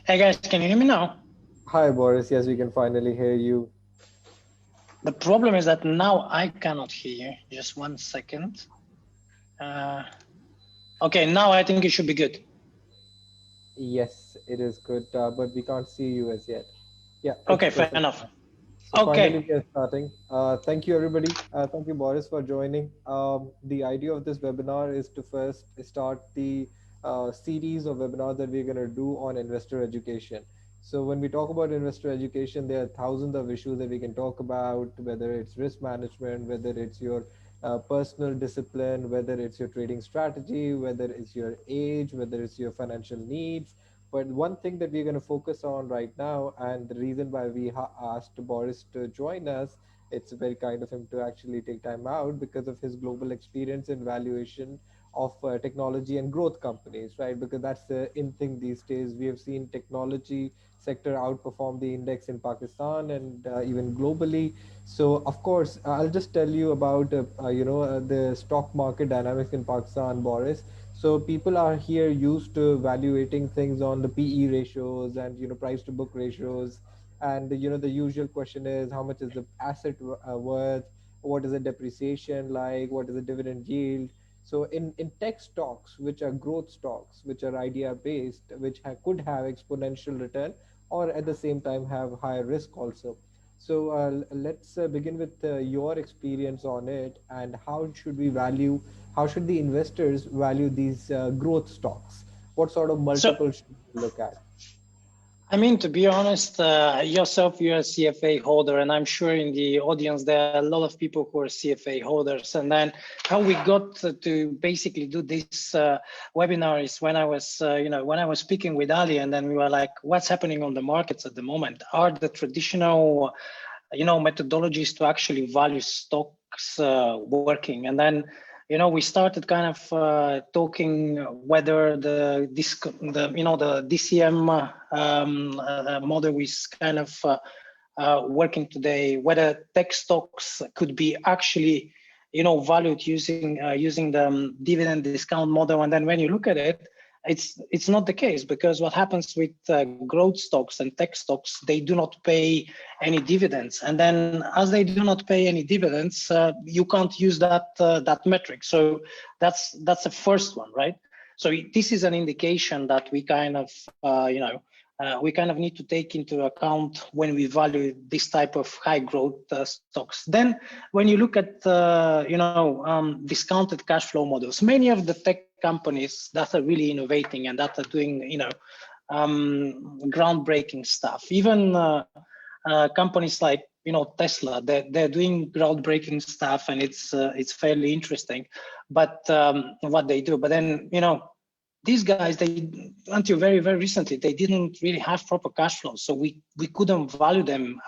Hey guys, can you hear me now? Hi, Boris. Yes, we can finally hear you. The problem is that now I cannot hear you. Just 1 second. Okay, now I think it should be good. Yes, it is good, but we can't see you as yet. Yeah, it's Okay, fair perfect enough. now. So finally, Okay, we are starting. Thank you, everybody. Thank you, Boris, for joining. The idea of this webinar is to first start the series of webinars that we're going to do on investor education. So when we talk about investor education, there are thousands of issues that we can talk about, whether it's risk management, whether it's your personal discipline, whether it's your trading strategy, whether it's your age, whether it's your financial needs. But one thing that we're going to focus on right now, and the reason why we asked Boris to join us, it's very kind of him to actually take time out because of his global experience in valuation of technology and growth companies, right? Because that's the in thing these days. We have seen technology sector outperform the index in Pakistan and even globally. So, of course, I'll just tell you about the stock market dynamics in Pakistan, Boris. So people are here used to evaluating things on the PE ratios and price to book ratios, and the usual question is how much is the asset worth, what is the depreciation like, what is the dividend yield. So in tech stocks, which are growth stocks, which are idea based, which could have exponential return, or at the same time have higher risk also. So let's begin with your experience on it, and how should the investors value these growth stocks? What sort of so multiple should we look at? I mean, to be honest, yourself, you're a CFA holder, and I'm sure in the audience there are a lot of people who are CFA holders. And then how we got to basically do this webinar is when I was, when I was speaking with Ali, and then we were like, what's happening on the markets at the moment? Are the traditional, methodologies to actually value stocks working? And then we started kind of talking whether the DCM model is kind of working today, whether tech stocks could be actually valued using the dividend discount model. And then when you look at it, it's not the case, because what happens with growth stocks and tech stocks, they do not pay any dividends, and then as they do not pay any dividends, you can't use that metric. So that's the first one, right? So this is an indication that we kind of we kind of need to take into account when we value this type of high growth stocks. Then when you look at discounted cash flow models, many of the tech companies that are really innovating and that are doing groundbreaking stuff, even companies like Tesla, they're doing groundbreaking stuff, and it's fairly interesting, but what they do. But then these guys, they, until very, very recently, they didn't really have proper cash flows, so we couldn't value them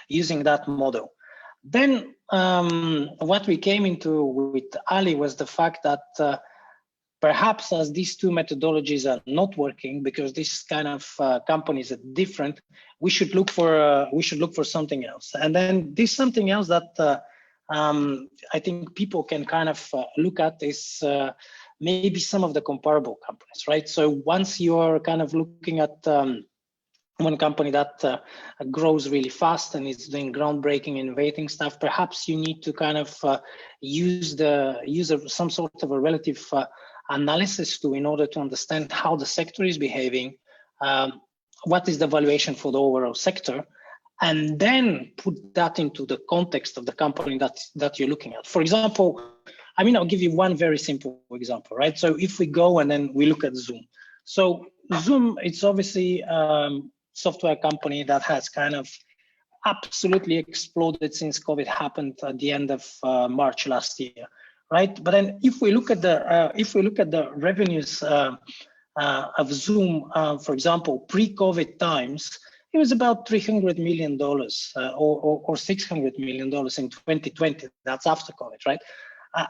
using that model. Then what we came into with Ali was the fact that perhaps as these two methodologies are not working, because these kind of companies are different, we should look for something else. And then this something else that I think people can kind of look at is maybe some of the comparable companies, right? So once you're kind of looking at one company that grows really fast and is doing groundbreaking, innovating stuff, perhaps you need to kind of use some sort of a relative analysis in order to understand how the sector is behaving, what is the valuation for the overall sector, and then put that into the context of the company that you're looking at. For example, I mean, I'll give you one very simple example, right? So if we go and then we look at Zoom. So Zoom, it's obviously software company that has kind of absolutely exploded since COVID happened at the end of March last year, right? But then if we look at the revenues of Zoom, for example, pre-COVID times, it was about $300 million or $600 million in 2020. That's after COVID, right?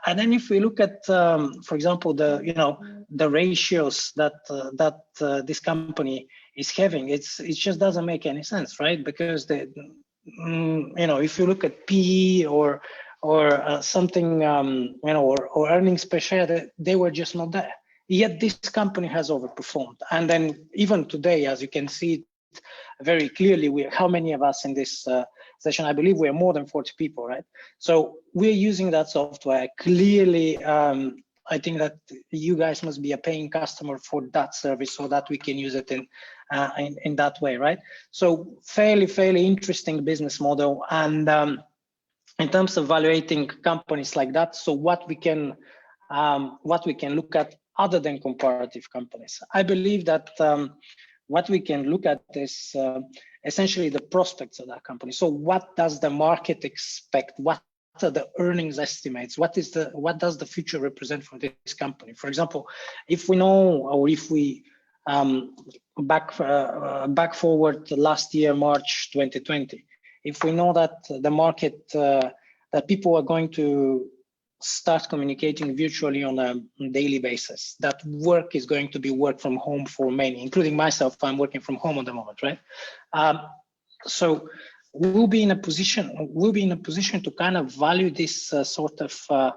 And then if we look at, for example, the ratios that this company is having, it just doesn't make any sense, right? Because if you look at PE or something, or earnings per share, they were just not there. yet this company has overperformed. And then even today, as you can see very clearly, how many of us in this session? I believe we're more than 40 people, right? So we're using that software. Clearly, I think that you guys must be a paying customer for that service so that we can use it in that way, right? So fairly interesting business model. And in terms of evaluating companies like that, so what we can look at other than comparative companies, I believe that what we can look at is essentially the prospects of that company. So what does the market expect? What are the earnings estimates? What does the future represent for this company? For example, if we know, or if we back forward to last year, March 2020, if we know that the market, that people are going to start communicating virtually on a daily basis, that work is going to be work from home for many, including myself. I'm working from home at the moment, right? So we'll be in a position to kind of value this sort of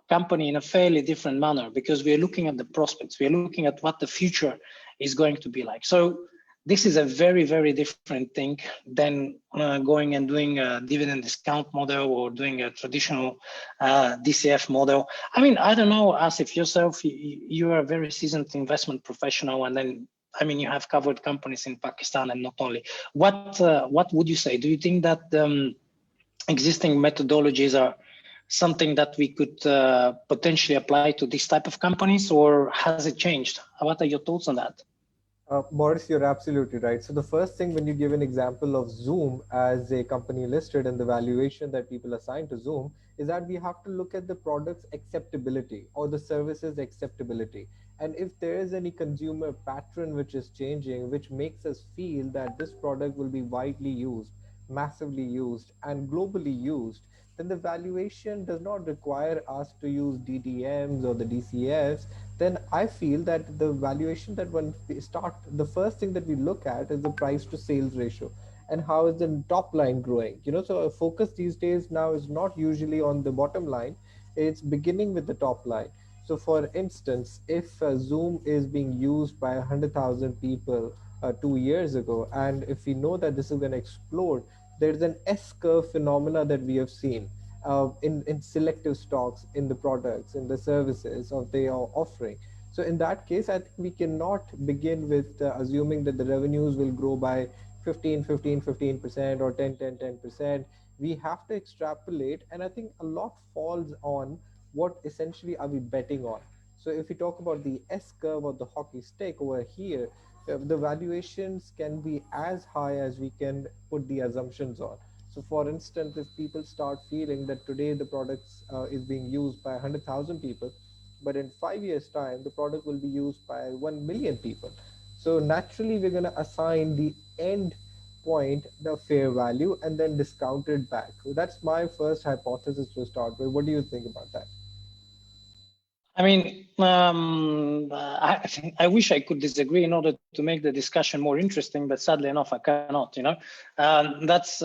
company in a fairly different manner, because we're looking at the prospects, we're looking at what the future is going to be like. So this is a very different thing than going and doing a dividend discount model or doing a traditional DCF model. I mean, I don't know, Asif, yourself, you are a very seasoned investment professional, and then, I mean, you have covered companies in Pakistan and not only. What would you say? Do you think that existing methodologies are something that we could potentially apply to this type of companies, or has it changed? What are your thoughts on that? Boris, you're absolutely right. So the first thing, when you give an example of Zoom as a company listed and the valuation that people assign to Zoom, is that we have to look at the product's acceptability or the service's acceptability. And if there is any consumer pattern which is changing, which makes us feel that this product will be widely used, massively used, and globally used, then the valuation does not require us to use DDMs or the DCFs. Then I feel that the valuation that when we start, the first thing that we look at is the price to sales ratio and how is the top line growing. So a focus these days now is not usually on the bottom line, it's beginning with the top line. So for instance, if Zoom is being used by 100,000 people 2 years ago, and if we know that this is going to explode, there's an S-curve phenomena that we have seen in selective stocks, in the products, in the services of they are offering. So in that case, I think we cannot begin with assuming that the revenues will grow by 15% or 10%. We have to extrapolate, and I think a lot falls on what essentially are we betting on. So if we talk about the S-curve or the hockey stick over here, the valuations can be as high as we can put the assumptions on. So for instance, if people start feeling that today the product is being used by 100,000 people, but in 5 years time, the product will be used by 1 million people. So naturally, we're going to assign the end point the fair value and then discount it back. So that's my first hypothesis to start with. What do you think about that? I mean, I wish I could disagree in order to make the discussion more interesting, but sadly enough, I cannot. That's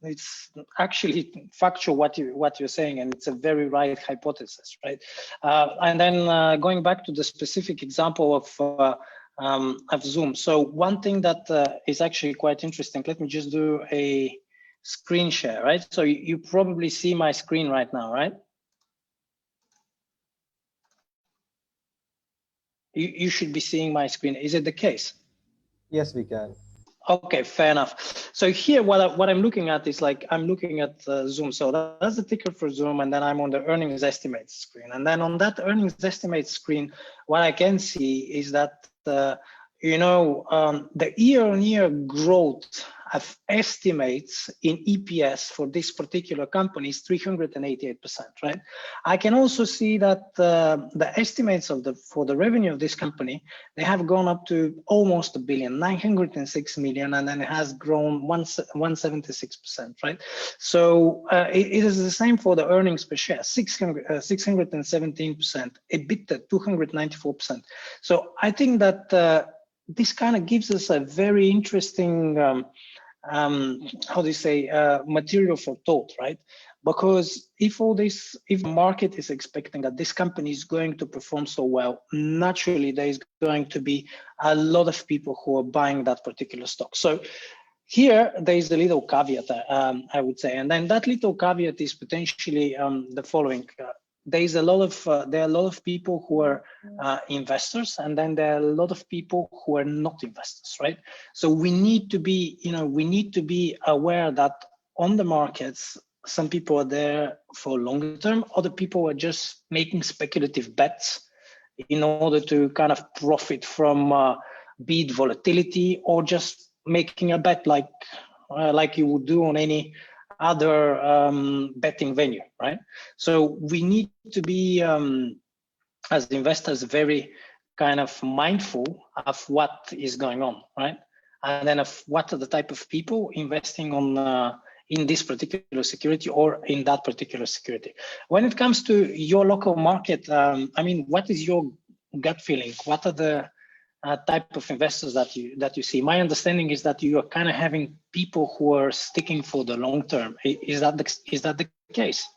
it's actually factual what you're saying, and it's a very right hypothesis, right? And then going back to the specific example of Zoom. So one thing that is actually quite interesting. Let me just do a screen share, right? So you probably see my screen right now, right? You should be seeing my screen. Is it the case? Yes, we can. Okay, fair enough. So here, what I'm looking at is like, I'm looking at Zoom. So that's the ticker for Zoom, and then I'm on the earnings estimates screen. And then on that earnings estimates screen, what I can see is that the year-on-year growth of estimates in EPS for this particular company is 388%, right? I can also see that the estimates for the revenue of this company, they have gone up to almost $1 billion, 906 million, and then it has grown 176%, right? So it is the same for the earnings per share, 617%, EBITDA 294%. So I think that this kind of gives us a very interesting, how do you say, material for thought, right? Because if the market is expecting that this company is going to perform so well, naturally there is going to be a lot of people who are buying that particular stock. So here there is a little caveat, I would say, and then that little caveat is potentially the following. There are a lot of people who are investors, and then there are a lot of people who are not investors, right? So we need to be aware that on the markets, some people are there for longer term, other people are just making speculative bets in order to kind of profit from be it volatility or just making a bet like you would do on any other betting venue, right? So we need to be, as investors, very kind of mindful of what is going on, right? And then of what are the type of people investing on in this particular security or in that particular security. When it comes to your local market, I mean, what is your gut feeling? What are the type of investors that you see? My understanding is that you are kind of having people who are sticking for the long term. Is that the case?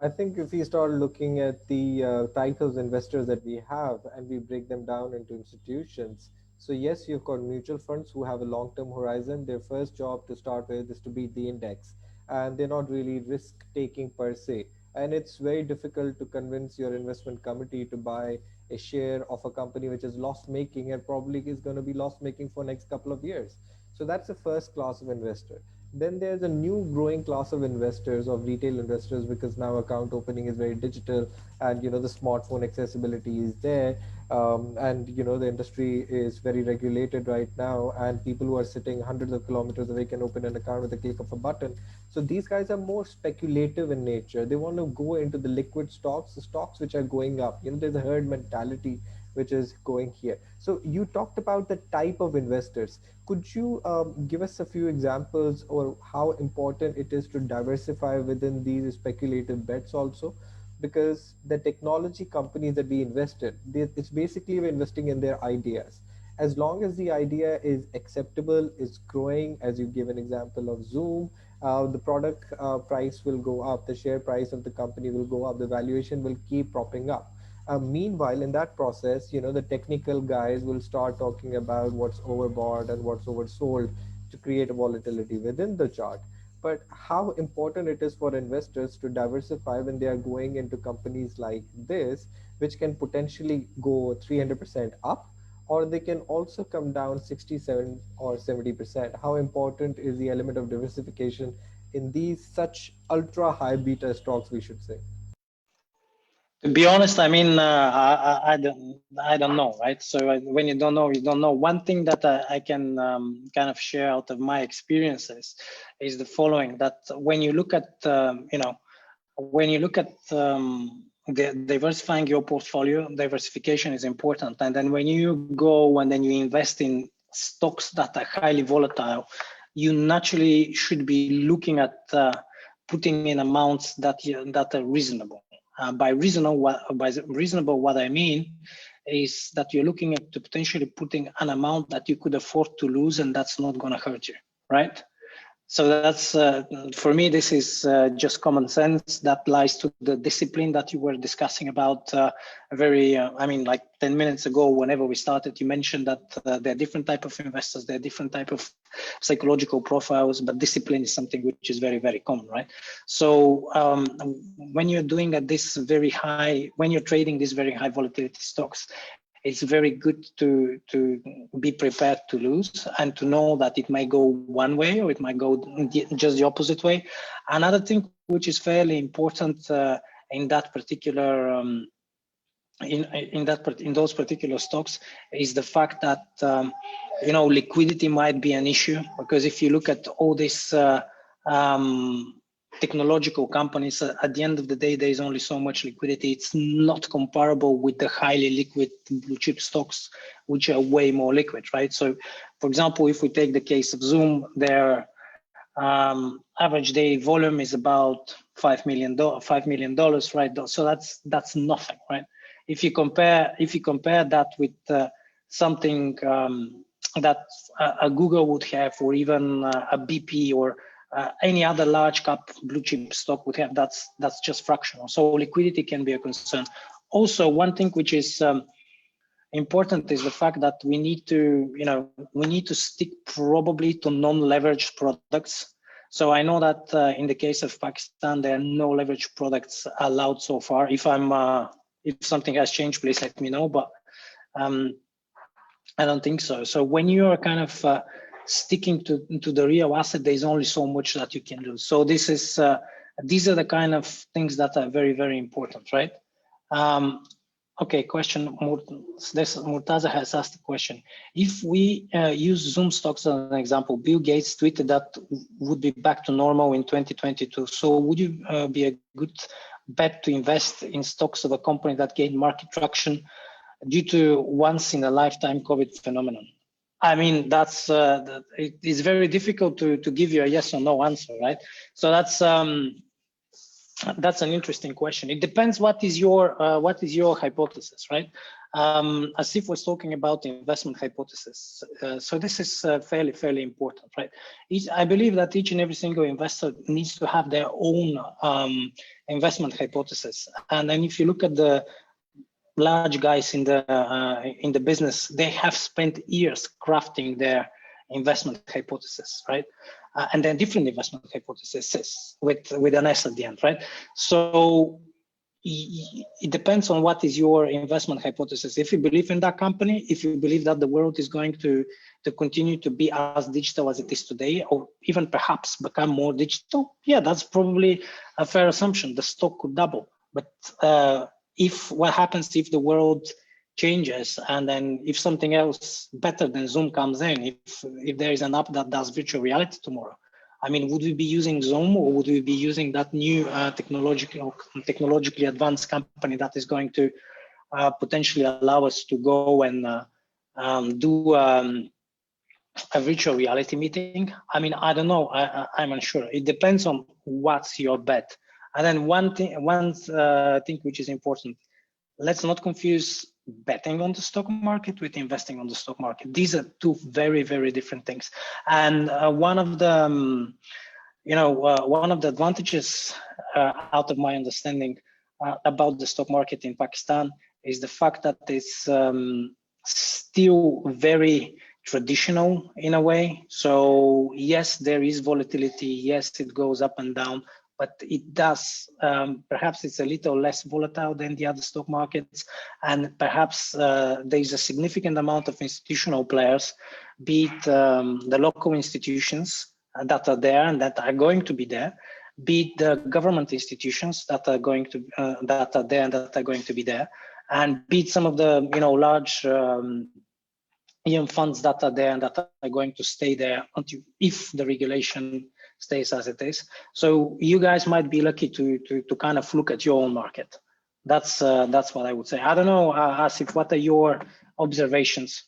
I think if we start looking at the types of investors that we have and we break them down into institutions, so yes, you've got mutual funds who have a long-term horizon. Their first job to start with is to beat the index, and they're not really risk-taking per se. And it's very difficult to convince your investment committee to buy a share of a company which is loss-making and probably is going to be loss-making for next couple of years. So that's the first class of investor. Then there's a new growing class of investors, of retail investors, because now account opening is very digital, and the smartphone accessibility is there, and the industry is very regulated right now, and people who are sitting hundreds of kilometers away can open an account with a click of a button. So these guys are more speculative in nature. They want to go into the liquid stocks, the stocks which are going up. There's a herd mentality which is going here. So you talked about the type of investors. Could you give us a few examples or how important it is to diversify within these speculative bets also? Because the technology companies that we invested, it's basically we're investing in their ideas. As long as the idea is acceptable, is growing, as you give an example of Zoom, the product price will go up, the share price of the company will go up, the valuation will keep propping up. Meanwhile, in that process, the technical guys will start talking about what's overbought and what's oversold to create a volatility within the chart. But how important it is for investors to diversify when they are going into companies like this, which can potentially go 300% up, or they can also come down 67 or 70%. How important is the element of diversification in these such ultra high beta stocks, we should say? To be honest, I mean, I don't know, right? So when you don't know, you don't know. One thing that I can kind of share out of my experiences is the following: that when you look at, diversifying your portfolio, diversification is important. And then when you go and then you invest in stocks that are highly volatile, you naturally should be looking at putting in amounts that are reasonable. By reasonable, what I mean is that you're looking at potentially putting an amount that you could afford to lose, and that's not going to hurt you, right? So that's, for me, this is just common sense that lies to the discipline that you were discussing about like 10 minutes ago, whenever we started, you mentioned that there are different type of investors, there are different type of psychological profiles, but discipline is something which is very, very common, right? So when you're doing when you're trading these very high volatility stocks, it's very good to be prepared to lose and to know that it might go one way or it might go just the opposite way. Another thing which is fairly important in that particular in those particular stocks is the fact that liquidity might be an issue, because if you look at all these technological companies, at the end of the day, there is only so much liquidity. It's not comparable with the highly liquid blue chip stocks, which are way more liquid, right? So, for example, if we take the case of Zoom, their average daily volume is about $5 million, right? So that's nothing, right? If you compare that with something that a Google would have, or even a BP or any other large cap blue chip stock would have. That's just fractional. So liquidity can be a concern. Also, one thing which is important is the fact that we need to stick probably to non-leveraged products. So I know that in the case of Pakistan, there are no leveraged products allowed so far. If something has changed, please let me know. But I don't think so. So when you are kind of sticking to the real asset, there's only so much that you can do. So these are the kind of things that are very, very important, right? Okay, question. Murtaza has asked a question. If we use Zoom stocks as an example, Bill Gates tweeted that would be back to normal in 2022. So would you be a good bet to invest in stocks of a company that gained market traction due to once in a lifetime COVID phenomenon? I mean, it is very difficult to give you a yes or no answer, right? So that's an interesting question. It depends what is your hypothesis, right? Asif was talking about investment hypothesis. So this is fairly important, right? I believe that each and every single investor needs to have their own investment hypothesis. And then if you look at the large guys in the business, they have spent years crafting their investment hypothesis, right? And then different investment hypotheses with an S at the end, right? So it depends on what is your investment hypothesis. If you believe in that company, if you believe that the world is going to continue to be as digital as it is today, or even perhaps become more digital, yeah, that's probably a fair assumption. The stock could double. But what happens if the world changes, and then if something else better than Zoom comes in, if there is an app that does virtual reality tomorrow, I mean, would we be using Zoom, or would we be using that new technologically advanced company that is going to potentially allow us to go and do a virtual reality meeting? I mean, I don't know. I'm unsure. It depends on what's your bet. And then one thing which is important, let's not confuse betting on the stock market with investing on the stock market. These are two very, very different things. And one of the advantages out of my understanding about the stock market in Pakistan is the fact that it's still very traditional in a way. So yes, there is volatility. Yes, it goes up and down, but it does, perhaps it's a little less volatile than the other stock markets. And perhaps there's a significant amount of institutional players, be it the local institutions that are there and that are going to be there, be it the government institutions that are going to that are there and that are going to be there, and be it some of the large EM funds that are there and that are going to stay there until if the regulation stays as it is. So you guys might be lucky to kind of look at your own market. That's what I would say. I don't know, Asif, what are your observations?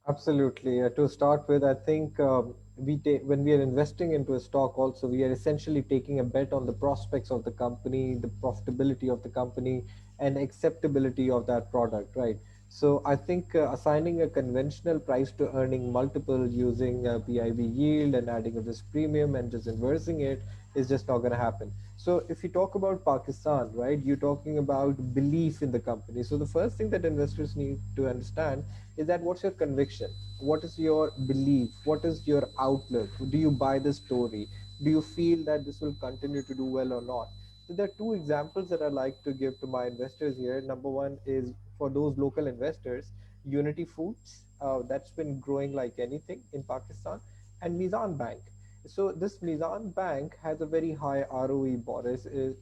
Absolutely. To start with, I think when we are investing into a stock, also we are essentially taking a bet on the prospects of the company, the profitability of the company, and acceptability of that product, right? So I think assigning a conventional price to earning multiple using PIV yield and adding a risk premium and just inversing it is just not going to happen. So if you talk about Pakistan, right, you're talking about belief in the company. So the first thing that investors need to understand is that what's your conviction? What is your belief? What is your outlook? Do you buy the story? Do you feel that this will continue to do well or not? So there are two examples that I like to give to my investors here. Number one is for those local investors, Unity Foods, that's been growing like anything in Pakistan, and Mizan Bank. So this Mizan Bank has a very high ROE, Boris. It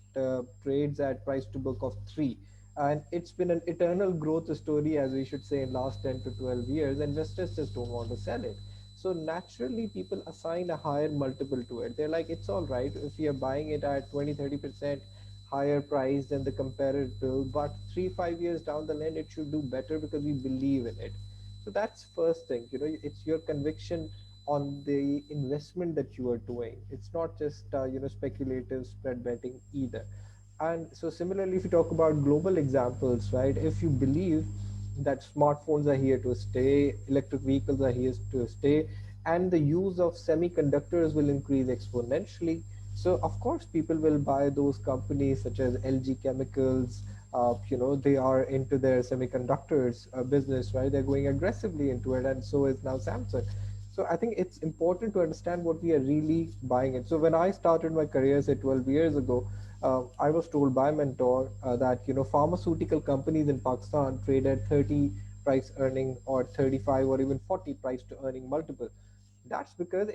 trades at price to book of 3. And it's been an eternal growth story, as we should say, in last 10 to 12 years. Investors just don't want to sell it. So naturally, people assign a higher multiple to it. They're like, it's all right if we are buying it at 20-30% higher price than the comparative, but 3-5 years down the line, it should do better because we believe in it. So that's first thing, it's your conviction on the investment that you are doing. It's not just speculative spread betting either. And so similarly, if you talk about global examples, right, if you believe that smartphones are here to stay, electric vehicles are here to stay, and the use of semiconductors will increase exponentially. So of course people will buy those companies such as LG Chemicals. They are into their semiconductors business, right? They're going aggressively into it, and so is now Samsung. So I think it's important to understand what we are really buying it. So when I started my career, say 12 years ago, I was told by mentor that pharmaceutical companies in Pakistan trade at 30 price earning or 35 or even 40 price to earning multiple. That's because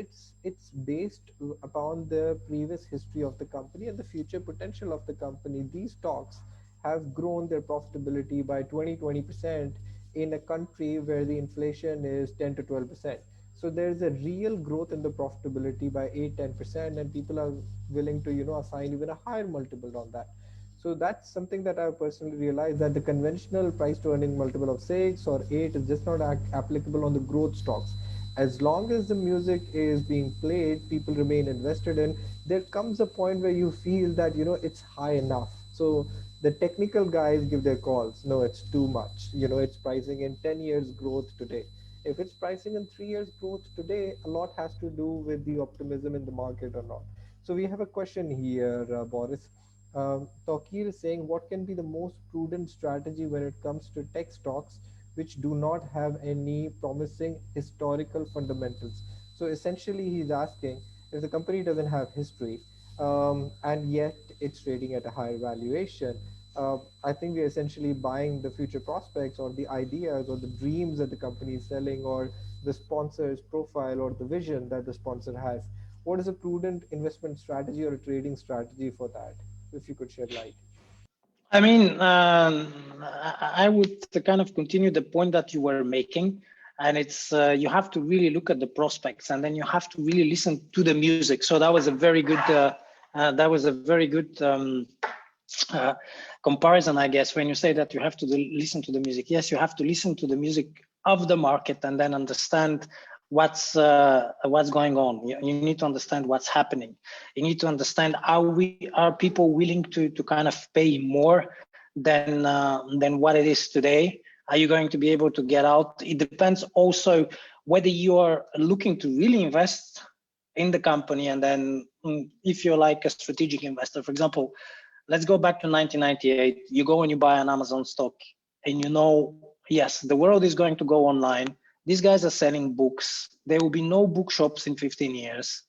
it's based upon the previous history of the company and the future potential of the company. These stocks have grown their profitability by 20% in a country where the inflation is 10 to 12%. So there's a real growth in the profitability by 8-10%, and people are willing to assign even a higher multiple on that. So that's something that I personally realized, that the conventional price to earning multiple of 6 or 8 is just not applicable on the growth stocks. As long as the music is being played, people remain invested in. There comes a point where you feel that it's high enough. So the technical guys give their calls. No, it's too much. It's pricing in 10 years growth today. If it's pricing in 3 years growth today, a lot has to do with the optimism in the market or not. So we have a question here, Boris. Tokir is saying, what can be the most prudent strategy when it comes to tech stocks which do not have any promising historical fundamentals? So essentially, he's asking, if the company doesn't have history and yet it's trading at a higher valuation, I think we're essentially buying the future prospects or the ideas or the dreams that the company is selling, or the sponsor's profile or the vision that the sponsor has. What is a prudent investment strategy or a trading strategy for that? If you could shed light. I mean, I would kind of continue the point that you were making, and it's you have to really look at the prospects, and then you have to really listen to the music. So that was a very good uh, comparison, I guess, when you say that you have to listen to the music. Yes, you have to listen to the music of the market and then understand what's going on. You need to understand what's happening. You need to understand, are people willing to kind of pay more than what it is today? Are you going to be able to get out? It depends also whether you are looking to really invest in the company, and then if you're like a strategic investor. For example, let's go back to 1998. You go and you buy an Amazon stock, and yes, the world is going to go online. These guys are selling books. There will be no bookshops in 15 years.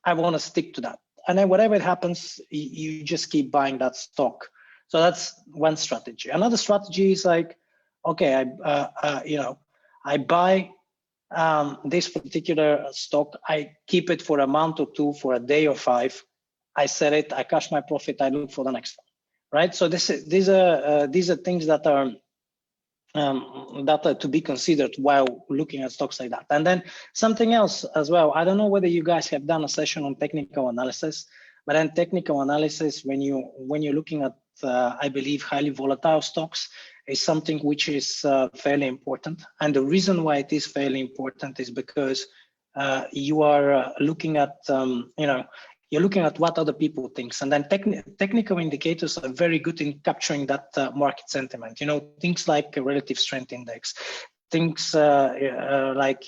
I want to stick to that. And then whatever happens, you just keep buying that stock. So that's one strategy. Another strategy is like, okay, I buy this particular stock. I keep it for a month or two, for a day or 5. I sell it. I cash my profit. I look for the next one, right? So these are things that are to be considered while looking at stocks like that. And then something else as well. I don't know whether you guys have done a session on technical analysis, but then technical analysis, when you're looking at, I believe, highly volatile stocks, is something which is fairly important. And the reason why it is fairly important is because you are looking at, you're looking at what other people think. And then technical indicators are very good in capturing that market sentiment. Things like a relative strength index, things like,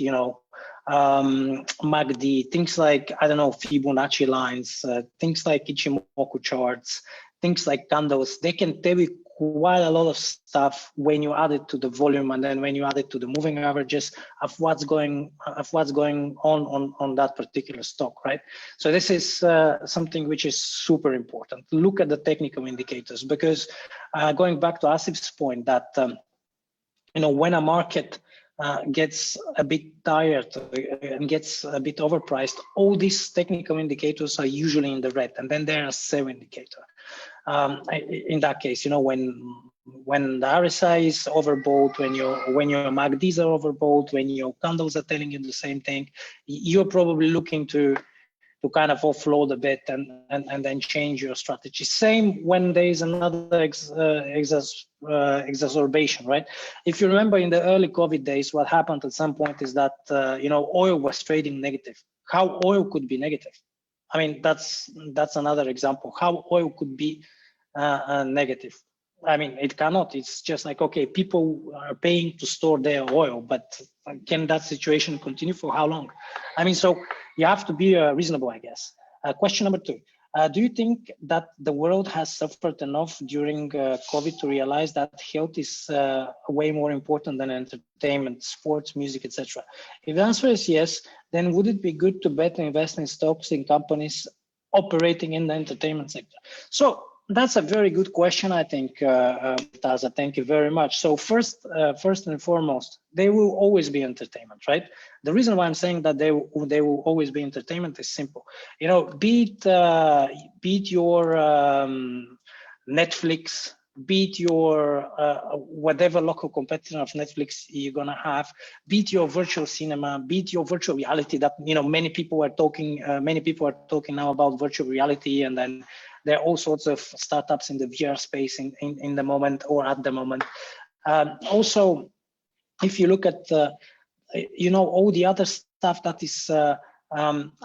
MACD, things like, I don't know, Fibonacci lines, things like Ichimoku charts, things like candles. They can tell you quite a lot of stuff when you add it to the volume, and then when you add it to the moving averages of what's going on that particular stock, right? So this is something which is super important. Look at the technical indicators, because going back to Asif's point that when a market gets a bit tired and gets a bit overpriced, all these technical indicators are usually in the red, and then there are sell indicator. In that case, when the RSI is overbought, when your MACDs are overbought, when your candles are telling you the same thing, you're probably looking to kind of offload a bit and then change your strategy. Same when there is another exacerbation, right? If you remember in the early COVID days, what happened at some point is that oil was trading negative. How oil could be negative? I mean, that's another example. How oil could be negative. I mean, it cannot. It's just like, okay, people are paying to store their oil, but can that situation continue for how long? I mean, so you have to be reasonable, I guess. Question number two. Do you think that the world has suffered enough during COVID to realize that health is way more important than entertainment, sports, music, etc.? If the answer is yes, then would it be good to better invest in stocks in companies operating in the entertainment sector? So that's a very good question, I think, Taza. Thank you very much. So first and foremost, they will always be entertainment, right? The reason why I'm saying that they will always be entertainment is simple. You know, be it your Netflix, be it your whatever local competitor of Netflix you're gonna have, be it your virtual cinema, be it your virtual reality. That many people are talking now about virtual reality, and then there are all sorts of startups in the VR space in the moment or at the moment. Also, if you look at all the other stuff that is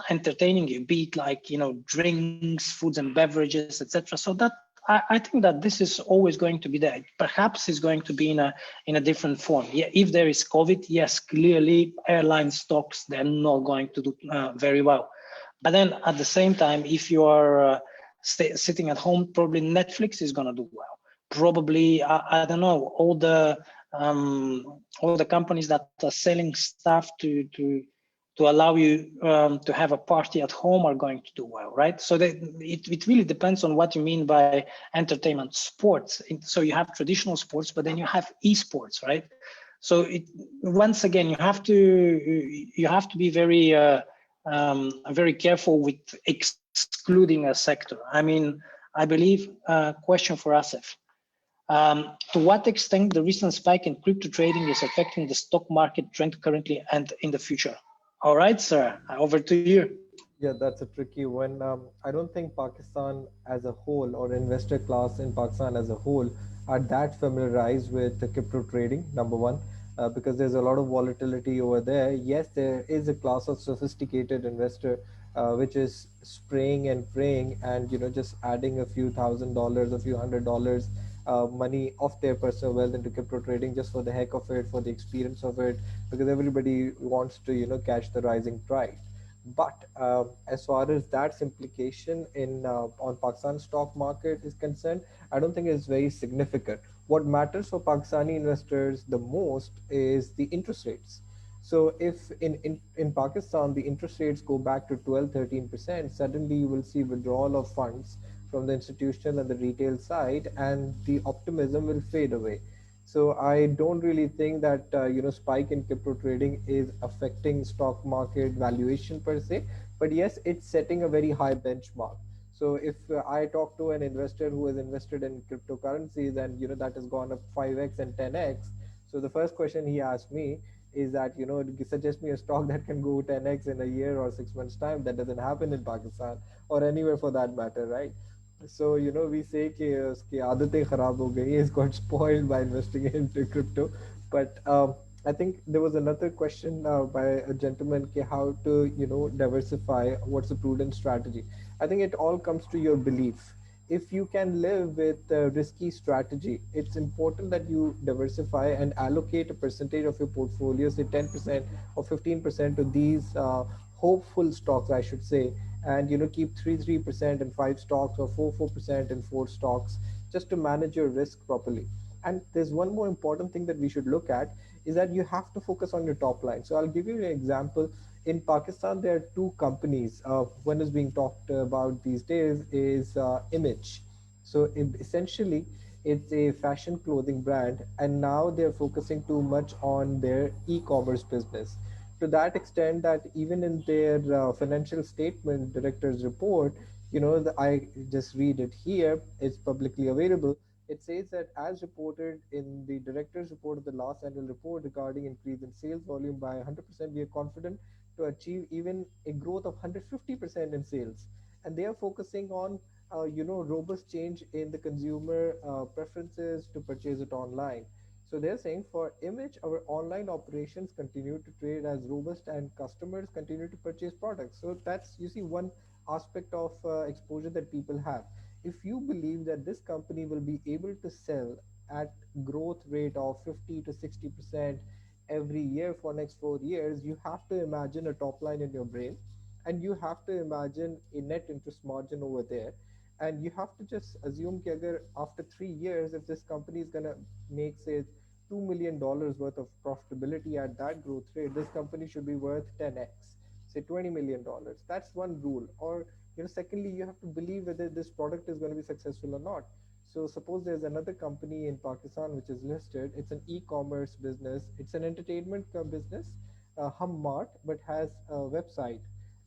entertaining you, be it like drinks, foods and beverages, etc. So that I think that this is always going to be there. Perhaps it's going to be in a different form. Yeah, if there is COVID, yes, clearly airline stocks, they're not going to do very well. But then at the same time, if you are sitting at home, probably Netflix is going to do well. Probably I don't know, all the companies that are selling stuff to allow you to have a party at home are going to do well, right? So it really depends on what you mean by entertainment. Sports, so you have traditional sports, but then you have esports, right? So once again, you have to be very careful with excluding a sector. I mean, I believe question for Asif. To what extent the recent spike in crypto trading is affecting the stock market trend currently and in the future? All right, sir, over to you. Yeah, that's a tricky one. I don't think Pakistan as a whole or investor class in Pakistan as a whole are that familiarized with the crypto trading, number one, because there's a lot of volatility over there. Yes, there is a class of sophisticated investor which is spraying and praying and just adding a few $1,000s, a few $100s money of their personal wealth into crypto trading just for the heck of it, for the experience of it, because everybody wants to catch the rising tide. But as far as that's implication in on Pakistan stock market is concerned, I don't think it's very significant. What matters for Pakistani investors the most is the interest rates. So if in Pakistan the interest rates go back to 12-13%, suddenly you will see withdrawal of funds from the institutional and the retail side, and the optimism will fade away. So I don't really think that spike in crypto trading is affecting stock market valuation per se, but yes, it's setting a very high benchmark. So if I talk to an investor who has invested in cryptocurrencies and that has gone up 5x and 10x, so the first question he asked me is that suggest me a stock that can go 10x in a year or 6 months time. That doesn't happen in Pakistan or anywhere for that matter, right? So we say कि उसकी आदतें खराब हो गई, is got spoiled by investing into crypto. But I think there was another question by a gentleman कि how to diversify, what's a prudent strategy. I think it all comes to your belief. If you can live with a risky strategy, it's important that you diversify and allocate a percentage of your portfolio, say 10% or 15% to these hopeful stocks, I should say, and keep 3% in 5 stocks or 4% in 4 stocks, just to manage your risk properly. And there's one more important thing that we should look at, is that you have to focus on your top line. So I'll give you an example. In Pakistan, there are two companies. One is being talked about these days is Image. So essentially, it's a fashion clothing brand, and now they're focusing too much on their e-commerce business, to that extent that even in their financial statement director's report, I just read it here, it's publicly available. It says that as reported in the director's report of the last annual report regarding increase in sales volume by 100%, we are confident to achieve even a growth of 150% in sales. And they are focusing on robust change in the consumer preferences to purchase it online. So they're saying for Image, our online operations continue to trade as robust and customers continue to purchase products. So that's, you see, one aspect of exposure that people have. if you believe that this company will be able to sell at growth rate of 50 to 60% every year for next 4 years, you have to imagine a top line in your brain, and you have to imagine a net interest margin over there, and you have to just assume that agar after 3 years, if this company is going to make, say, $2 million worth of profitability at that growth rate, this company should be worth 10x, say $20 million. That's one rule. Or, secondly, you have to believe whether this product is going to be successful or not. So suppose there's another company in Pakistan which is listed. It's an e-commerce business. It's an entertainment business, Hum Mart, but has a website.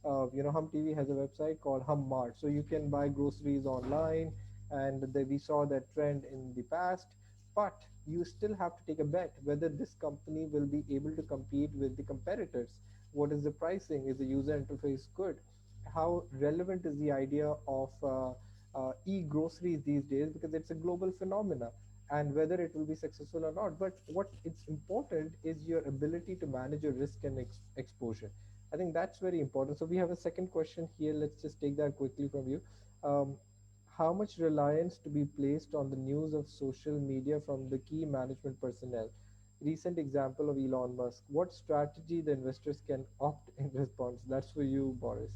Hum TV has a website called Hum Mart. So you can buy groceries online, and we saw that trend in the past. But you still have to take a bet whether this company will be able to compete with the competitors. What is the pricing? Is the user interface good? How relevant is the idea of e-groceries these days, because it's a global phenomena, and whether it will be successful or not. But what it's important is your ability to manage your risk and exposure. I think that's very important. So we have a second question here. Let's just take that quickly from you. um, how much reliance to be placed on the news of social media from the key management personnel? Recent example of Elon Musk. What strategy the investors can opt in response? That's for you, Boris.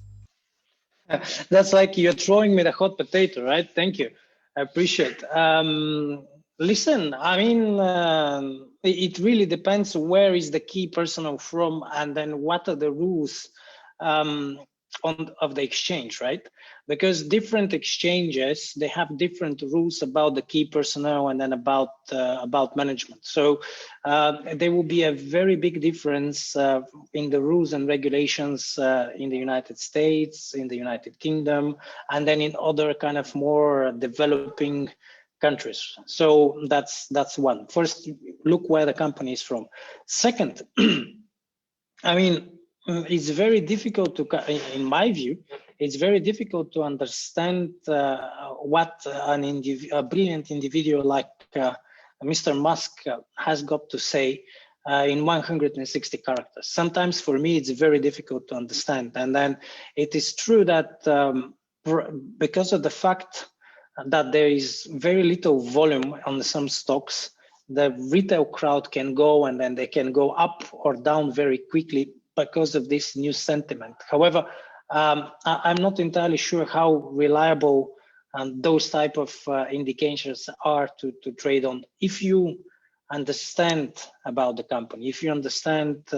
That's like you're throwing me the hot potato, right? Thank you. I appreciate. Listen, I mean, it really depends where is the key personnel from, and then what are the rules um, of the exchange, right? Because different exchanges, they have different rules about the key personnel and then about management. So there will be a very big difference in the rules and regulations in the United States, in the United Kingdom, and then in other kind of more developing countries. So that's one. First, look where the company is from. Second, I mean, it's very difficult to, in my view, it's very difficult to understand what a brilliant individual like Mr. Musk has got to say in 160 characters. Sometimes for me, it's very difficult to understand. And then it is true that because of the fact that there is very little volume on some stocks, the retail crowd can go and then they can go up or down very quickly because of this new sentiment. However, I'm not entirely sure how reliable those type of indications are to trade on. If you understand about the company, if you understand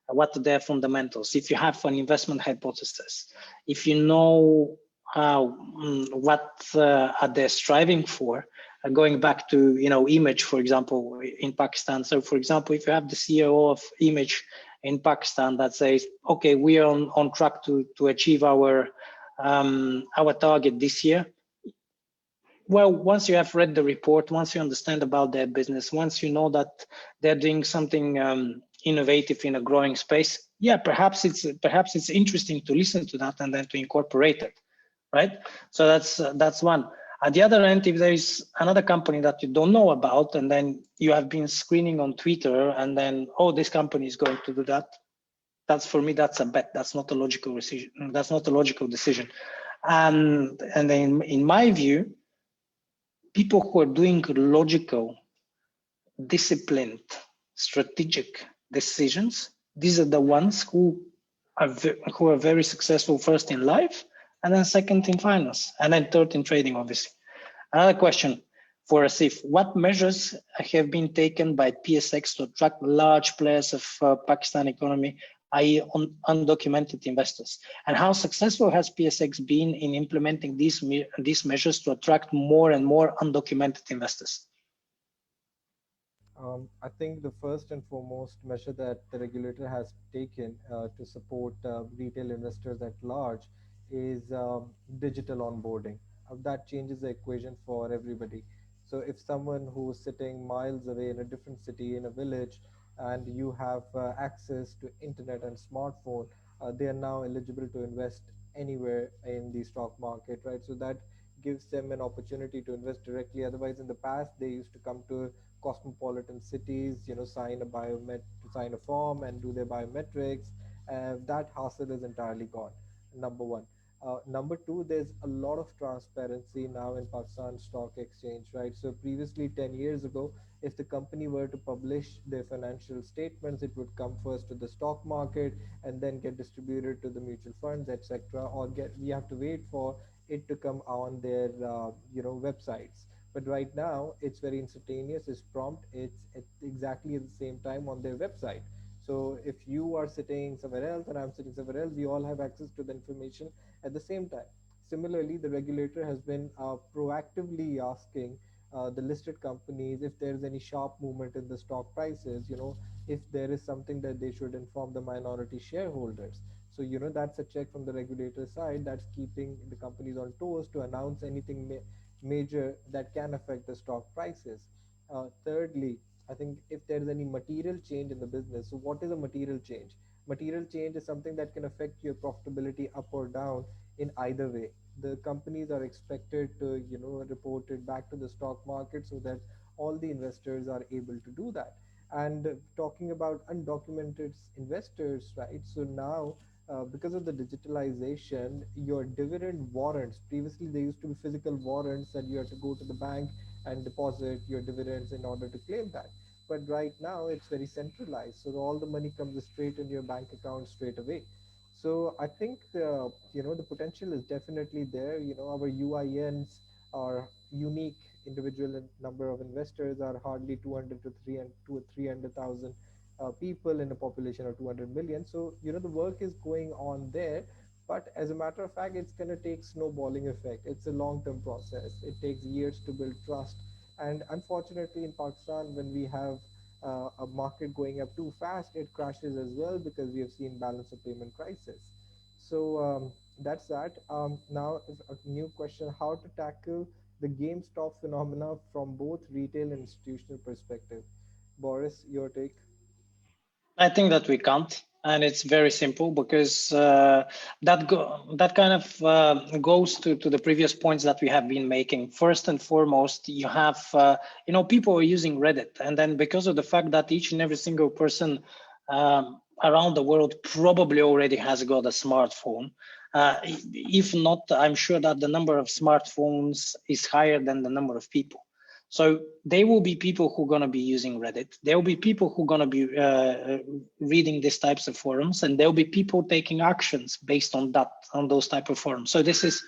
what are their fundamentals, if you have an investment hypothesis, if you know what are they striving for, going back to Image, for example, in Pakistan. So for example, if you have the CEO of Image in Pakistan that says, okay, we are on track to achieve our target this year. Well, once you have read the report, once you understand about their business, once you know that they're doing something innovative in a growing space, yeah, perhaps it's interesting to listen to that and then to incorporate it, right? So that's one. At the other end, if there is another company that you don't know about, and then you have been screening on Twitter, and then, oh, this company is going to do that, that's, for me, that's a bet. That's not a logical decision. That's not a logical decision. And then, in my view, people who are doing logical, disciplined, strategic decisions, these are the ones who are very successful, first in life, and then second in finance, and then third in trading, obviously. Another question for Asif: what measures have been taken by PSX to attract large players of Pakistan economy, i.e. undocumented investors? And how successful has PSX been in implementing these measures to attract more and more undocumented investors? I think the first and foremost measure that the regulator has taken to support retail investors at large is digital onboarding. That changes the equation for everybody. So if someone who is sitting miles away in a different city, in a village, and you have access to internet and smartphone, they are now eligible to invest anywhere in the stock market, right? So that gives them an opportunity to invest directly. Otherwise, in the past, they used to come to cosmopolitan cities, sign a form and do their biometrics. That hassle is entirely gone. Number one. Number two, there's a lot of transparency now in Pakistan Stock Exchange, right? So previously, 10 years ago, if the company were to publish their financial statements, it would come first to the stock market and then get distributed to the mutual funds, etc. Or we have to wait for it to come on their websites. But right now, it's very instantaneous, it's prompt, it's at exactly at the same time on their website. So if you are sitting somewhere else and I'm sitting somewhere else, we all have access to the information at the same time. Similarly, the regulator has been proactively asking the listed companies if there is any sharp movement in the stock prices, if there is something that they should inform the minority shareholders. So, that's a check from the regulator side that's keeping the companies on toes to announce anything major that can affect the stock prices. Thirdly, I think if there is any material change in the business, so what is a material change? Material change is something that can affect your profitability up or down in either way. The companies are expected to, report it back to the stock market so that all the investors are able to do that. And talking about undocumented investors, right? So now, because of the digitalization, your dividend warrants, previously they used to be physical warrants that you had to go to the bank and deposit your dividends in order to claim that. But right now it's very centralized, so all the money comes straight in your bank account straight away. So I think the potential is definitely there. Our UINs, our unique individual number of investors, are hardly 200 to 300,000 people in a population of 200 million. So the work is going on there. But as a matter of fact, it's going to take snowballing effect. It's a long-term process. It takes years to build trust. And unfortunately, in Pakistan, when we have a market going up too fast, it crashes as well because we have seen balance of payment crisis. So that's that. Now, a new question: how to tackle the GameStop phenomena from both retail and institutional perspective? Boris, your take. I think that we can't, and it's very simple because that kind of goes to the previous points that we have been making. First and foremost, you have people are using Reddit, and then because of the fact that each and every single person around the world probably already has got a smartphone. If not, I'm sure that the number of smartphones is higher than the number of people. So there will be people who are going to be using Reddit. There will be people who are going to be reading these types of forums, and there will be people taking actions based on those type of forums. So this is,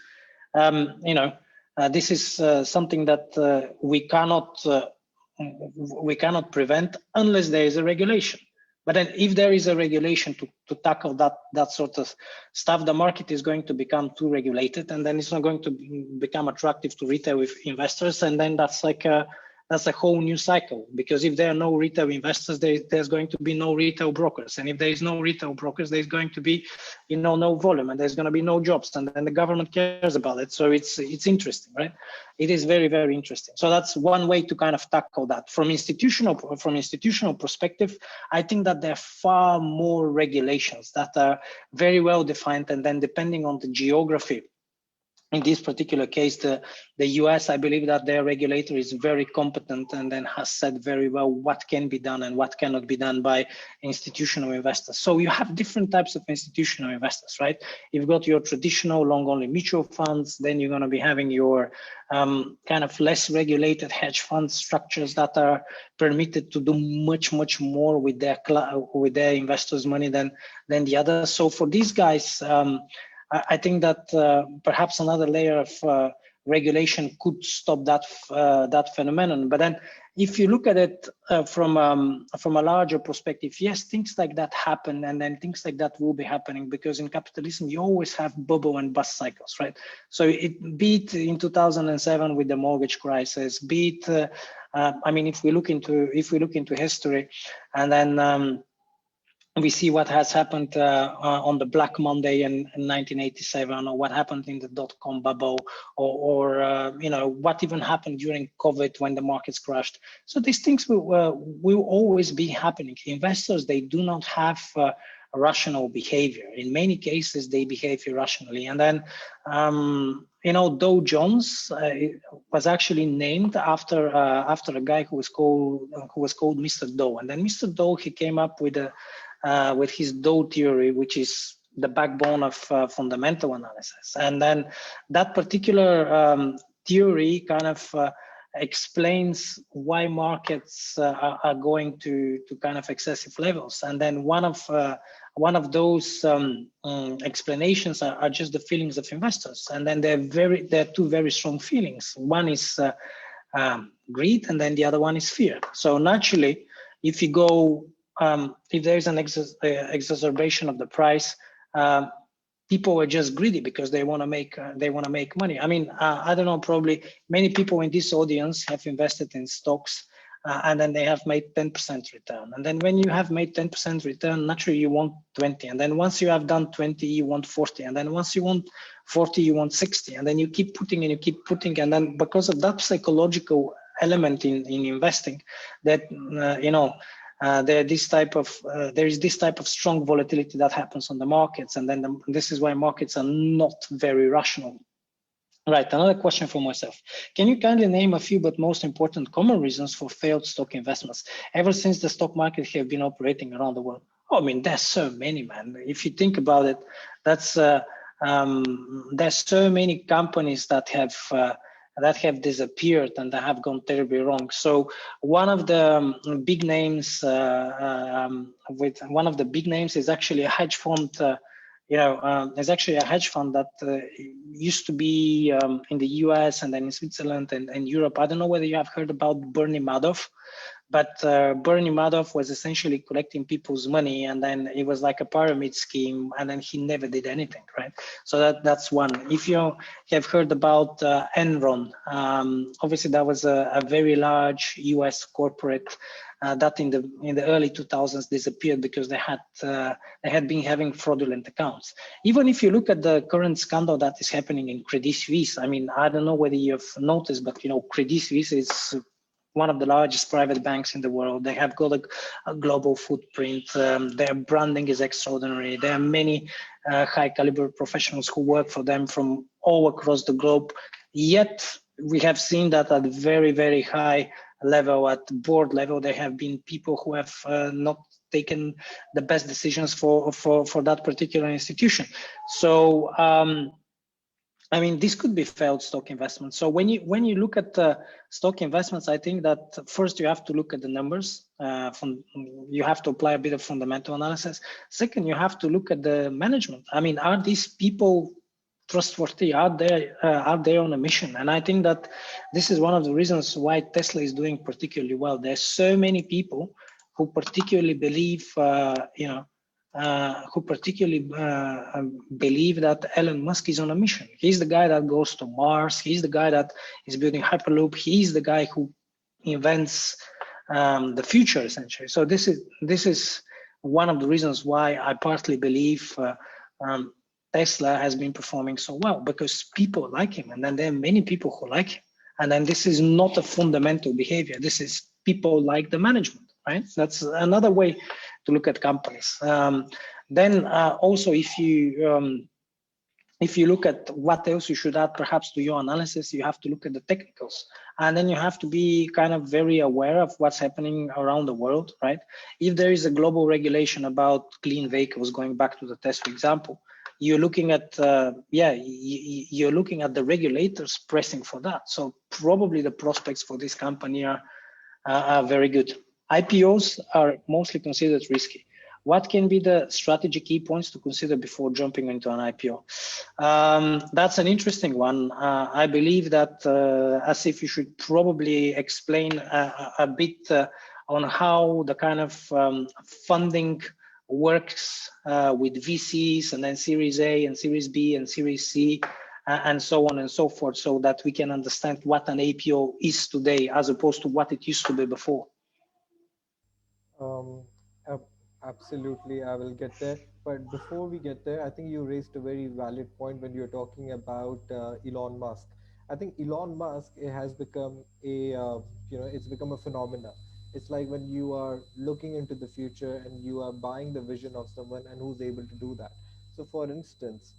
something that we cannot prevent unless there is a regulation. But then if there is a regulation to tackle that sort of stuff, the market is going to become too regulated, and then it's not going to become attractive to retail investors. And then that's a whole new cycle, because if there are no retail investors, there's going to be no retail brokers. And if there is no retail brokers, there's going to be, no volume, and there's going to be no jobs, and then the government cares about it. So it's interesting, right? It is very, very interesting. So that's one way to kind of tackle that. From institutional perspective, I think that there are far more regulations that are very well defined, and then depending on the geography. In this particular case, the US, I believe that their regulator is very competent and then has said very well what can be done and what cannot be done by institutional investors. So you have different types of institutional investors, right? You've got your traditional long-only mutual funds, then you're going to be having your kind of less regulated hedge fund structures that are permitted to do much, much more with their investors' money than the others. So for these guys, I think that perhaps another layer of regulation could stop that phenomenon. But then, if you look at it from a larger perspective, yes, things like that happen, and then things like that will be happening, because in capitalism you always have bubble and bust cycles, right? So be it in 2007 with the mortgage crisis, be it if we look into history, and then. We see what has happened on the Black Monday in 1987, or what happened in the dot-com bubble, or what even happened during COVID when the markets crashed. So these things will always be happening. Investors, they do not have rational behavior. In many cases, they behave irrationally. And then, Dow Jones was actually named after a guy who was called Mr. Dow. And then Mr. Dow, he came up with his Dow theory, which is the backbone of fundamental analysis. And then that particular theory kind of explains why markets are going to kind of excessive levels. And then one of those explanations are just the feelings of investors. And then there are two very strong feelings. One is greed, and then the other one is fear. So naturally, if you go, if there is an exacerbation of the price, people are just greedy because they want to make money. I mean, I don't know, probably many people in this audience have invested in stocks, and then they have made 10% return. And then when you have made 10% return, naturally you want 20. And then once you have done 20, you want 40. And then once you want 40, you want 60. And then you keep putting and you keep putting. And then because of that psychological element in investing, that there is this type of strong volatility that happens on the markets, and then this is why markets are not very rational. Right, another question for myself. Can you kindly name a few but most important common reasons for failed stock investments ever since the stock market have been operating around the world? Oh, I mean, there's so many, man. If you think about it, there's so many companies that have disappeared and that have gone terribly wrong. So one of the big names is actually a hedge fund. There's actually a hedge fund that used to be in the US and then in Switzerland and Europe. I don't know whether you have heard about Bernie Madoff, but Bernie Madoff was essentially collecting people's money, and then it was like a pyramid scheme, and then he never did anything, right? So that's one. If you have heard about Enron, obviously that was a very large US corporate that in the early 2000s disappeared because they had been having fraudulent accounts. Even if you look at the current scandal that is happening in Credit Suisse, I mean, I don't know whether you've noticed, but Credit Suisse is one of the largest private banks in the world. They have got a global footprint. Their branding is extraordinary. There are many high caliber professionals who work for them from all across the globe. Yet we have seen that at very, very high level, at board level, there have been people who have not taken the best decisions for that particular institution. So I mean, this could be failed stock investments. So when you look at stock investments, I think that first you have to look at the numbers. You have to apply a bit of fundamental analysis. Second, you have to look at the management. I mean, are these people trustworthy? Are they on a mission? And I think that this is one of the reasons why Tesla is doing particularly well. There's so many people who particularly believe, believe that Elon Musk is on a mission. He's the guy that goes to Mars. He's the guy that is building Hyperloop. He's the guy who invents the future, essentially. So this is one of the reasons why I partly believe Tesla has been performing so well, because people like him, and then there are many people who like him. And then this is not a fundamental behavior. This is people like the management, right? That's another way to look at companies. Then also, if you look at what else you should add perhaps to your analysis, you have to look at the technicals. And then you have to be kind of very aware of what's happening around the world, right? If there is a global regulation about clean vehicles, going back to the Tesla example, you're looking at you're looking at the regulators pressing for that. So probably the prospects for this company are very good. IPOs are mostly considered risky. What can be the strategy key points to consider before jumping into an IPO? That's an interesting one. I believe that as if you should probably explain a bit on how the kind of funding works with VCs and then Series A and Series B and Series C and so on and so forth, so that we can understand what an IPO is today as opposed to what it used to be before. Absolutely, I will get there. But before we get there, I think you raised a very valid point when you're talking about Elon Musk. I think Elon Musk, it has become it's become a phenomena. It's like when you are looking into the future and you are buying the vision of someone and who's able to do that. So, for instance,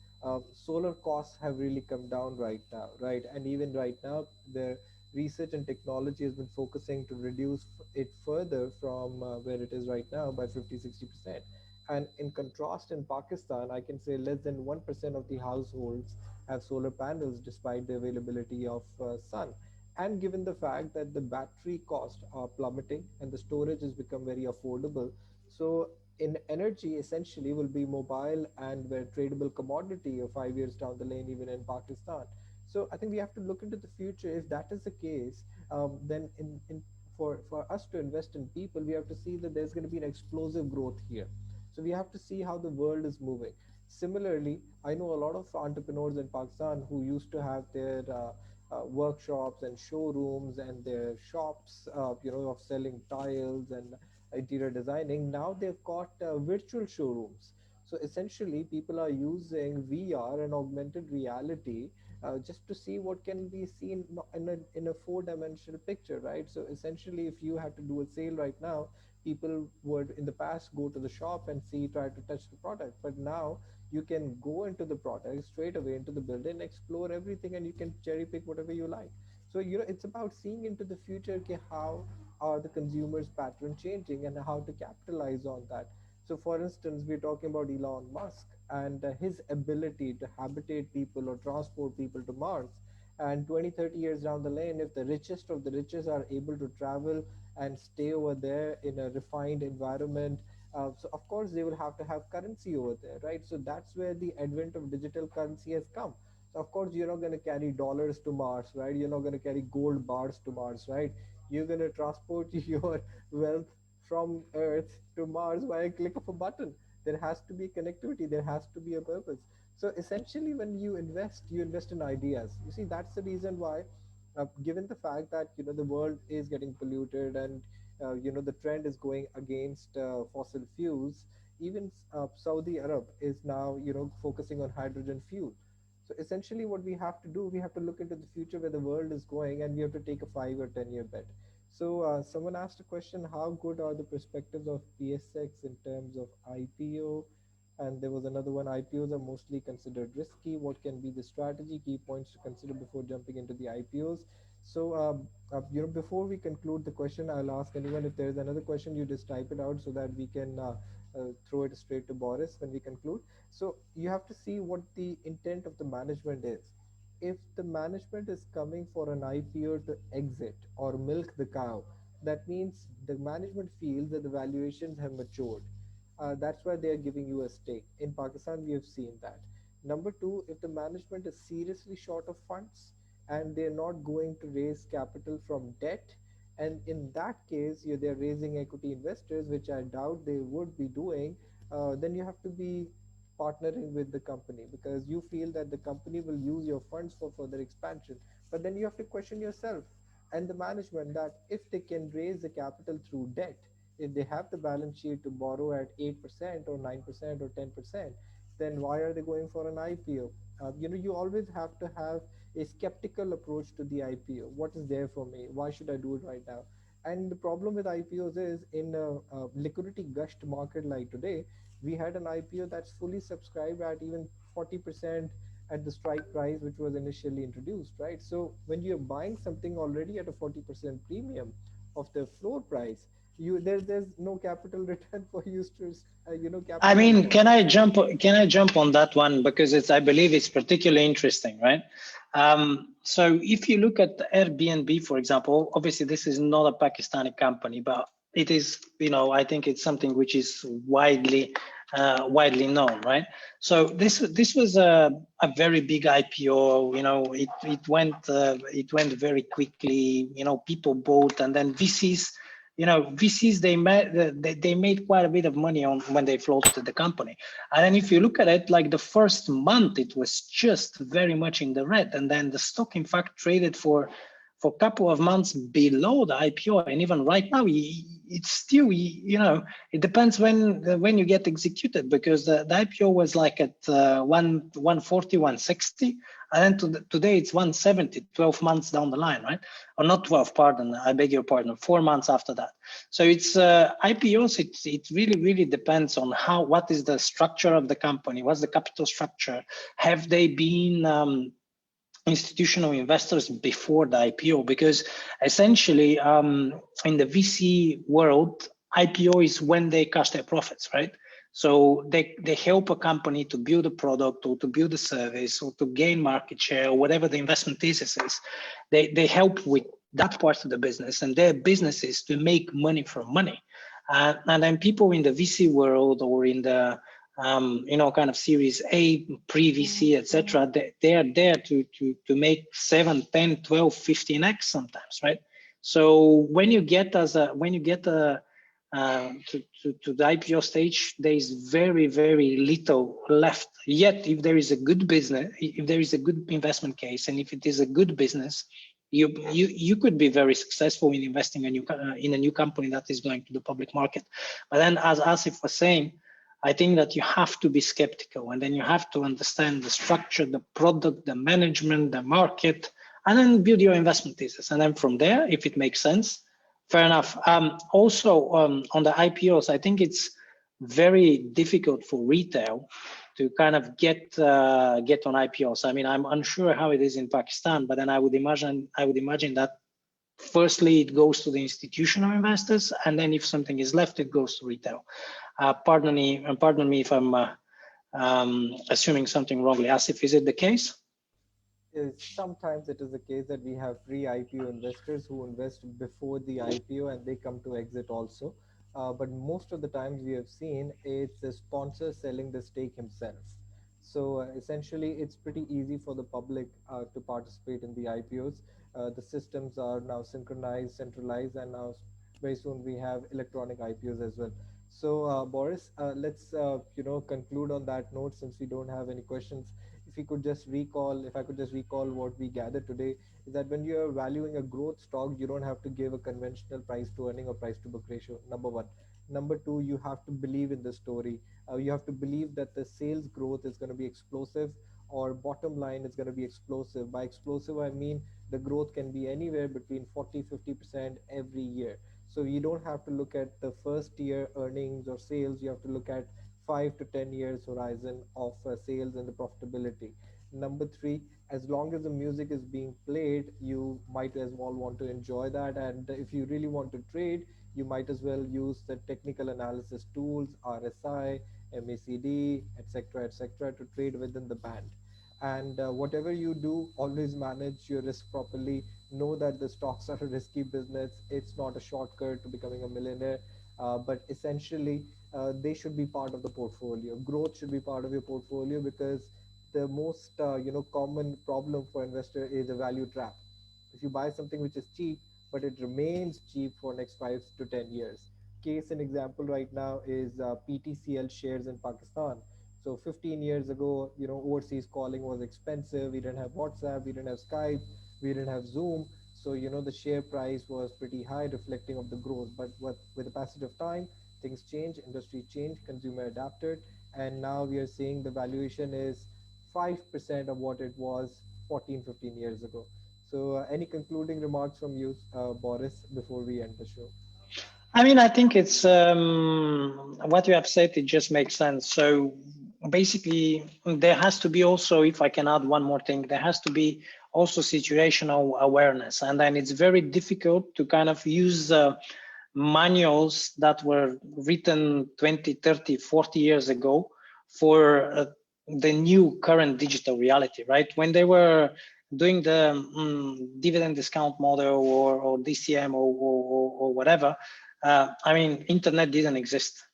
solar costs have really come down right now, right? And even right now, the research and technology has been focusing to reduce it further from where it is right now by 50-60%. And in contrast, in Pakistan, I can say less than 1% of the households have solar panels despite the availability of sun. And given the fact that the battery costs are plummeting and the storage has become very affordable, so in energy essentially will be mobile and a tradable commodity of 5 years down the lane, even in Pakistan. So I think we have to look into the future. If that is the case, then for us to invest in people, we have to see that there's going to be an explosive growth here. So we have to see how the world is moving. Similarly, I know a lot of entrepreneurs in Pakistan who used to have their workshops and showrooms and their shops, of selling tiles and interior designing. Now they've got virtual showrooms. So essentially, people are using VR and augmented reality just to see what can be seen in a four-dimensional picture, right? So essentially, if you had to do a sale right now, people would in the past go to the shop and see, try to touch the product, but now you can go into the product straight away into the building, explore everything, and you can cherry pick whatever you like. So it's about seeing into the future. Okay, how are the consumers pattern changing and how to capitalize on that. So for instance, we're talking about Elon Musk and his ability to habitate people or transport people to Mars. And 20-30 years down the lane, if the richest of the richest are able to travel and stay over there in a refined environment, so of course they will have to have currency over there, right? So that's where the advent of digital currency has come. So of course you're not going to carry dollars to Mars, right? You're not going to carry gold bars to Mars, right? You're going to transport your wealth from Earth to Mars by a click of a button. There has to be connectivity, there has to be a purpose. So essentially, when you invest in ideas. You see, that's the reason why, given the fact that the world is getting polluted and the trend is going against fossil fuels. Even Saudi Arab is now focusing on hydrogen fuel. So essentially, what we have to do, we have to look into the future where the world is going, and we have to take a 5 or 10 year bet. So someone asked a question: how good are the perspectives of PSX in terms of IPO? And there was another one: IPOs are mostly considered risky. What can be the strategy? Key points to consider before jumping into the IPOs. So, before we conclude the question, I'll ask anyone if there's another question, you just type it out so that we can throw it straight to Boris when we conclude. So, you have to see what the intent of the management is. If the management is coming for an IPO to exit or milk the cow, that means the management feels that the valuations have matured. That's why they are giving you a stake. In Pakistan, we have seen that. Number two, if the management is seriously short of funds and they're not going to raise capital from debt, and in that case, they're raising equity investors, which I doubt they would be doing, then you have to be partnering with the company because you feel that the company will use your funds for further expansion. But then you have to question yourself and the management that if they can raise the capital through debt, if they have the balance sheet to borrow at 8% or 9% or 10%, then why are they going for an IPO? You always have to have a skeptical approach to the IPO. What is there for me? Why should I do it right now? And the problem with IPOs is in a liquidity gushed market like today, we had an IPO that's fully subscribed at even 40% at the strike price, which was initially introduced, right? So when you're buying something already at a 40% premium of the floor price, there's no capital return for you to I capitalize mean, on. can I jump on that one because I believe it's particularly interesting, right? So if you look at Airbnb, for example, obviously this is not a Pakistani company, but it is, I think it's something which is widely known, right? So this was a very big IPO. It went very quickly. People bought, and then VCs they made quite a bit of money on when they floated the company. And then if you look at it, like the first month, it was just very much in the red, and then the stock, in fact, traded for a couple of months below the IPO, and even right now, it's still, it depends when you get executed, because the IPO was like at 140, 160, and then today it's 170, 12 months down the line, right? Or not 12, pardon, I beg your pardon, 4 months after that. So it's IPOs, it really, really depends on what is the structure of the company, what's the capital structure, have they been institutional investors before the IPO, because essentially in the VC world, IPO is when they cash their profits, right? So they help a company to build a product or to build a service or to gain market share or whatever the investment thesis is. They help with that part of the business, and their business is to make money from money. And then people in the VC world or in the kind of Series A, pre-VC, etc. They are there to make 7, 10, 12, 15x sometimes, right? So when you get to the IPO stage, there is very, very little left. Yet, if there is a good business, if there is a good investment case, and if it is a good business, you could be very successful in investing in a new company that is going to the public market. But then, as Asif was saying, I think that you have to be skeptical, and then you have to understand the structure, the product, the management, the market, and then build your investment thesis. And then from there, if it makes sense, fair enough. Also, on the IPOs, I think it's very difficult for retail to kind of get on IPOs. I mean, I'm unsure how it is in Pakistan, but then I would imagine that firstly it goes to the institutional investors, and then if something is left, it goes to retail. Pardon me if I'm assuming something wrongly. Asif, is it the case? Sometimes it is the case that we have pre-IPO investors who invest before the IPO and they come to exit also. But most of the times we have seen it's the sponsor selling the stake himself. So essentially, it's pretty easy for the public to participate in the IPOs. The systems are now synchronized, centralized, and now very soon we have electronic IPOs as well. So Boris, let's conclude on that note since we don't have any questions. If I could just recall what we gathered today is that when you're valuing a growth stock, you don't have to give a conventional price to earning or price to book ratio. Number one. Number two, you have to believe in the story. You have to believe that the sales growth is going to be explosive or bottom line is going to be explosive. By explosive, I mean the growth can be anywhere between 40-50% every year. So you don't have to look at the first year earnings or sales. You have to look at 5 to 10 years horizon of sales and the profitability. Number three, as long as the music is being played, you might as well want to enjoy that. And if you really want to trade, you might as well use the technical analysis tools, RSI, MACD, etc., to trade within the band. And whatever you do, always manage your risk properly. Know that the stocks are a risky business. It's not a shortcut to becoming a millionaire, but essentially, they should be part of the portfolio. Growth should be part of your portfolio because the most common problem for investor is a value trap. If you buy something which is cheap but it remains cheap for next 5 to 10 years. Case and example right now is PTCL shares in Pakistan. So 15 years ago, overseas calling was expensive. We didn't have WhatsApp, we didn't have Skype, we didn't have Zoom. So the share price was pretty high, reflecting of the growth. But with the passage of time, things change, industry changed, consumer adapted, and now we are seeing the valuation is 5% of what it was 14, 15 years ago. So any concluding remarks from you, Boris, before we end the show? I mean, I think it's what you have said, it just makes sense. So basically, there has to be also, if I can add one more thing, there has to be also situational awareness. And then it's very difficult to kind of use manuals that were written 20, 30, 40 years ago for the new current digital reality, right? When they were doing the dividend discount model or DCM or whatever, I mean, internet didn't exist,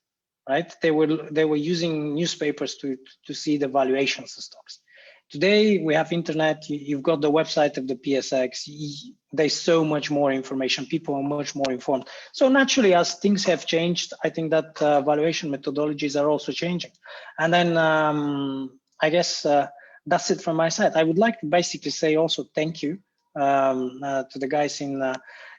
right? They were using newspapers to see the valuations of stocks. Today we have internet. You've got the website of the PSX. There's so much more information. People are much more informed. So naturally, as things have changed, I think that valuation methodologies are also changing. And then I guess that's it from my side. I would like to basically say also thank you to the guys in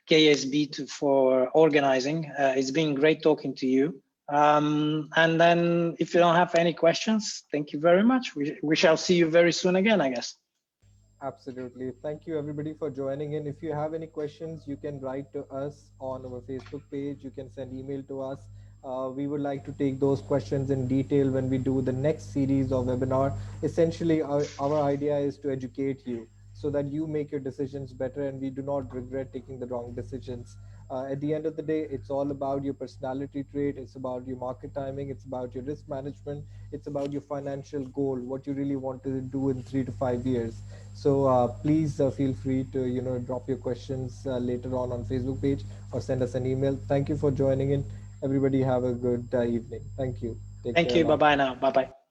KSB for organizing. It's been great talking to you. And then if you don't have any questions, thank you very much. We shall see you very soon again, I guess. Absolutely. Thank you everybody for joining in. If you have any questions, you can write to us on our Facebook page. You can send email to us. We would like to take those questions in detail when we do the next series of webinar. Essentially, our idea is to educate you so that you make your decisions better and we do not regret taking the wrong decisions. At the end of the day, it's all about your personality trait. It's about your market timing. It's about your risk management. It's about your financial goal, what you really want to do in 3 to 5 years. So please feel free to drop your questions later on Facebook page or send us an email. Thank you for joining in. Everybody have a good evening. Thank you. Take Thank care. you. Bye. Bye bye now. Bye bye.